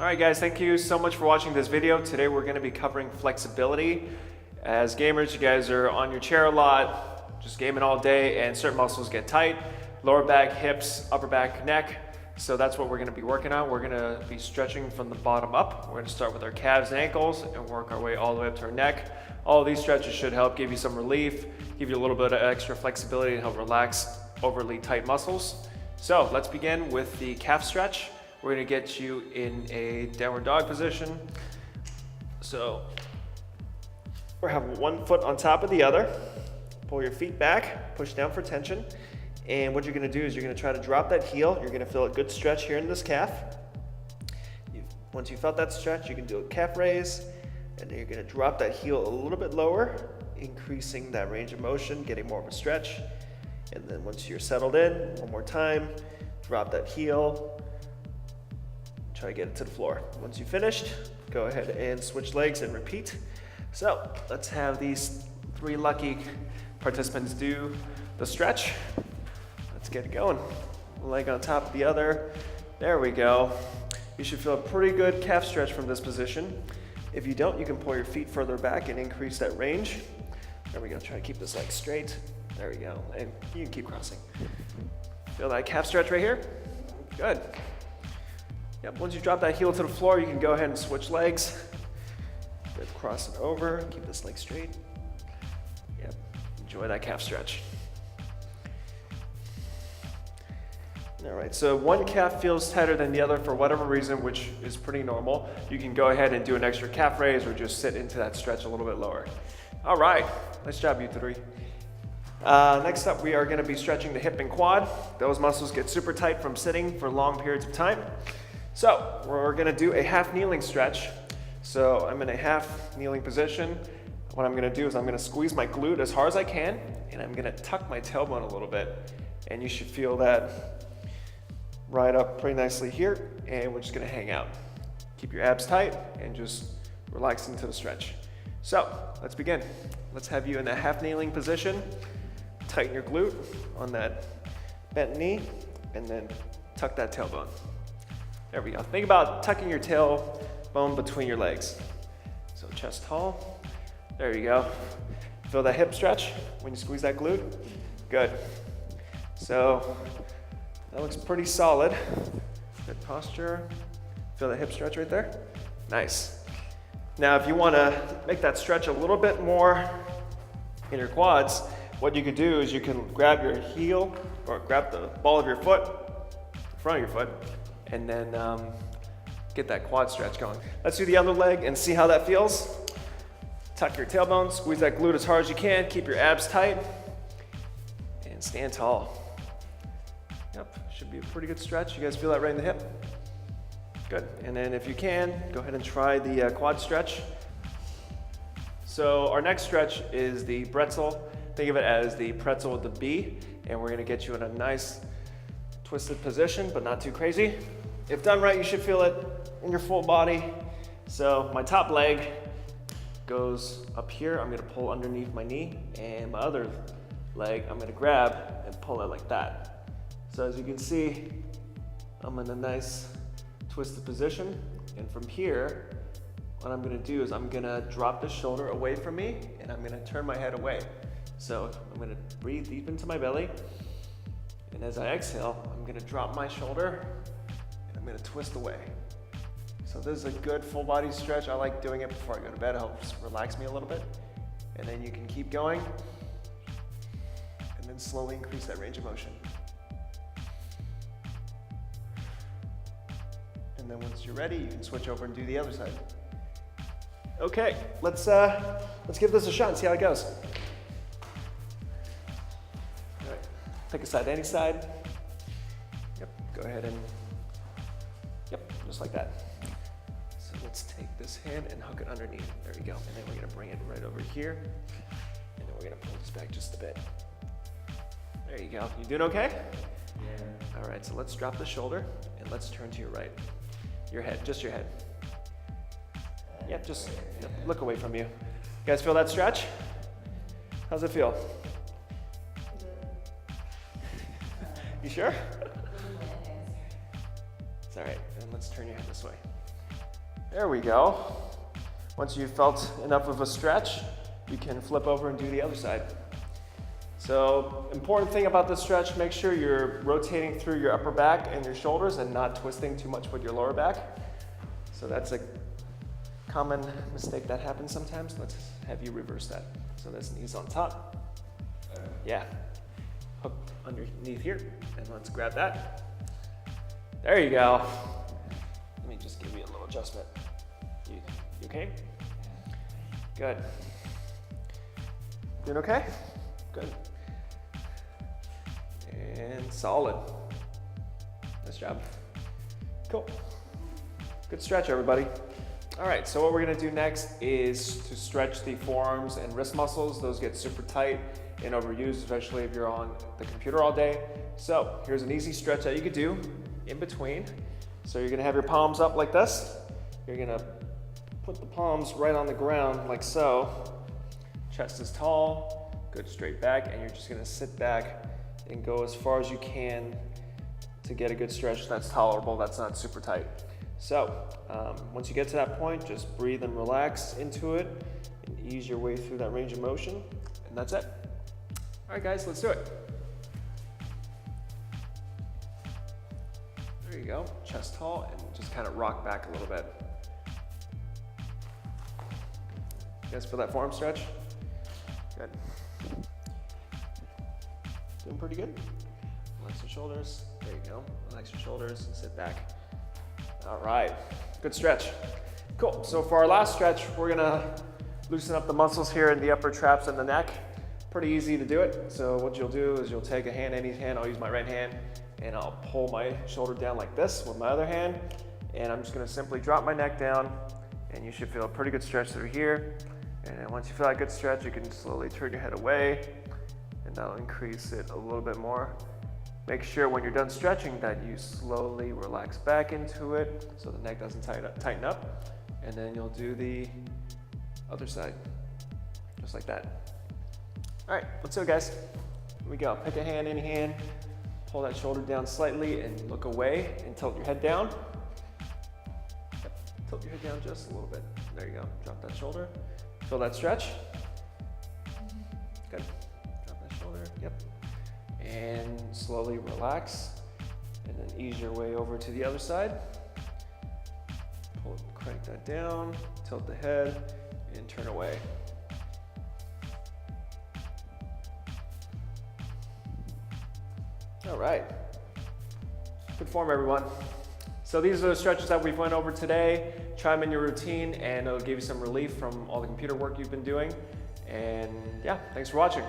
All right, guys, thank you so much for watching this video. Today we're going to be covering flexibility. As gamers, you guys are on your chair a lot, just gaming all day, and certain muscles get tight. Lower back, hips, upper back, neck. So that's what we're going to be working on. We're going to be stretching from the bottom up. We're going to start with our calves and ankles and work our way all the way up to our neck. All of these stretches should help give you some relief, give you a little bit of extra flexibility and help relax overly tight muscles. So let's begin with the calf stretch. We're going to get you in a downward dog position. So we'll have one foot on top of the other. Pull your feet back, push down for tension. And what you're going to do is you're going to try to drop that heel. You're going to feel a good stretch here in this calf. Once you felt that stretch, you can do a calf raise. And then you're going to drop that heel a little bit lower, increasing that range of motion, getting more of a stretch. And then once you're settled in, one more time, drop that heel. Try to get it to the floor. Once you've finished, go ahead and switch legs and repeat. So let's have these three lucky participants do the stretch. Let's get it going. Leg on top of the other. There we go. You should feel a pretty good calf stretch from this position. If you don't, you can pull your feet further back and increase that range. There we go. Try to keep this leg straight. There we go. And you can keep crossing. Feel that calf stretch right here? Good. Yep. Once you drop that heel to the floor, you can go ahead and switch legs. Good. Cross it over. Keep this leg straight. Yep. Enjoy that calf stretch. All right, so one calf feels tighter than the other for whatever reason, which is pretty normal. You can go ahead and do an extra calf raise or just sit into that stretch a little bit lower. All right, nice job, you three. Next up, we are gonna be stretching the hip and quad. Those muscles get super tight from sitting for long periods of time. So we're gonna do a half kneeling stretch. So I'm in a half kneeling position. What I'm gonna do is I'm gonna squeeze my glute as hard as I can, and I'm gonna tuck my tailbone a little bit. And you should feel that right up pretty nicely here, and we're just gonna hang out. Keep your abs tight and just relax into the stretch. So let's begin. Let's have you in that half kneeling position. Tighten your glute on that bent knee, and then tuck that tailbone. There we go. Think about tucking your tailbone between your legs. So chest tall. There you go. Feel that hip stretch when you squeeze that glute. Good. So that looks pretty solid. Good posture. Feel the hip stretch right there? Nice. Now, if you want to make that stretch a little bit more in your quads, what you could do is you can grab your heel or grab the ball of your foot, front of your foot, and then get that quad stretch going. Let's do the other leg and see how that feels. Tuck your tailbone, squeeze that glute as hard as you can, keep your abs tight, and stand tall. Yep, should be a pretty good stretch. You guys feel that right in the hip? Good. And then if you can, go ahead and try the quad stretch. So our next stretch is the pretzel. Think of it as the pretzel with the B, and we're gonna get you in a nice twisted position, but not too crazy. If done right, you should feel it in your full body. So my top leg goes up here. I'm gonna pull underneath my knee, and my other leg, I'm gonna grab and pull it like that. So as you can see, I'm in a nice twisted position. And from here, what I'm gonna do is I'm gonna drop the shoulder away from me, and I'm gonna turn my head away. So I'm gonna breathe deep into my belly. And as I exhale, I'm gonna drop my shoulder, and I'm gonna twist away. So this is a good full body stretch. I like doing it before I go to bed. It helps relax me a little bit. And then you can keep going, and then slowly increase that range of motion. And then once you're ready, you can switch over and do the other side. Okay, let's give this a shot and see how it goes. All right, pick a side, any side. Yep, go ahead and, yep, just like that. So let's take this hand and hook it underneath. There we go. And then we're gonna bring it right over here. And then we're gonna pull this back just a bit. There you go. You doing okay? Yeah. All right, so let's drop the shoulder and let's turn to your right. Your head, just your head. Yeah, just look away from you. You guys feel that stretch? How's it feel? You sure? It's all right, and let's turn your head this way. There we go. Once you've felt enough of a stretch, you can flip over and do the other side. So, important thing about this stretch, make sure you're rotating through your upper back and your shoulders and not twisting too much with your lower back. So that's a common mistake that happens sometimes. Let's have you reverse that. So that's knees on top. Yeah. Hook underneath here, and let's grab that. There you go. Let me just give you a little adjustment. You okay? Good. Doing okay? Good. And solid. Nice job. Cool. Good stretch, everybody. All right, so what we're gonna do next is to stretch the forearms and wrist muscles. Those get super tight and overused, especially if you're on the computer all day. So here's an easy stretch that you could do in between. So you're gonna have your palms up like this. You're gonna put the palms right on the ground like so. Chest is tall, good straight back, and you're just gonna sit back and go as far as you can to get a good stretch that's tolerable, that's not super tight. So once you get to that point, just breathe and relax into it and ease your way through that range of motion, and that's it. All right, guys, let's do it. There you go, chest tall, and just kind of rock back a little bit. You guys feel that forearm stretch? Good. Doing pretty good. Relax your shoulders. There you go. Relax your shoulders and sit back. All right, good stretch. Cool, so for our last stretch, we're gonna loosen up the muscles here in the upper traps and the neck. Pretty easy to do it. So what you'll do is you'll take a hand, any hand, I'll use my right hand, and I'll pull my shoulder down like this with my other hand, and I'm just gonna simply drop my neck down, and you should feel a pretty good stretch through here. And then once you feel that good stretch, you can slowly turn your head away, and that'll increase it a little bit more. Make sure when you're done stretching that you slowly relax back into it so the neck doesn't tighten up. And then you'll do the other side, just like that. All right, let's do it, guys. Here we go. Pick a hand, any hand. Pull that shoulder down slightly and look away and tilt your head down. Yep. Tilt your head down just a little bit. There you go. Drop that shoulder. Feel that stretch. Good. Drop that shoulder. Yep. And slowly relax, and then ease your way over to the other side. Crank that down, tilt the head, and turn away. All right, good form, everyone. So these are the stretches that we've went over today. Try them in your routine, and it'll give you some relief from all the computer work you've been doing. And yeah, thanks for watching.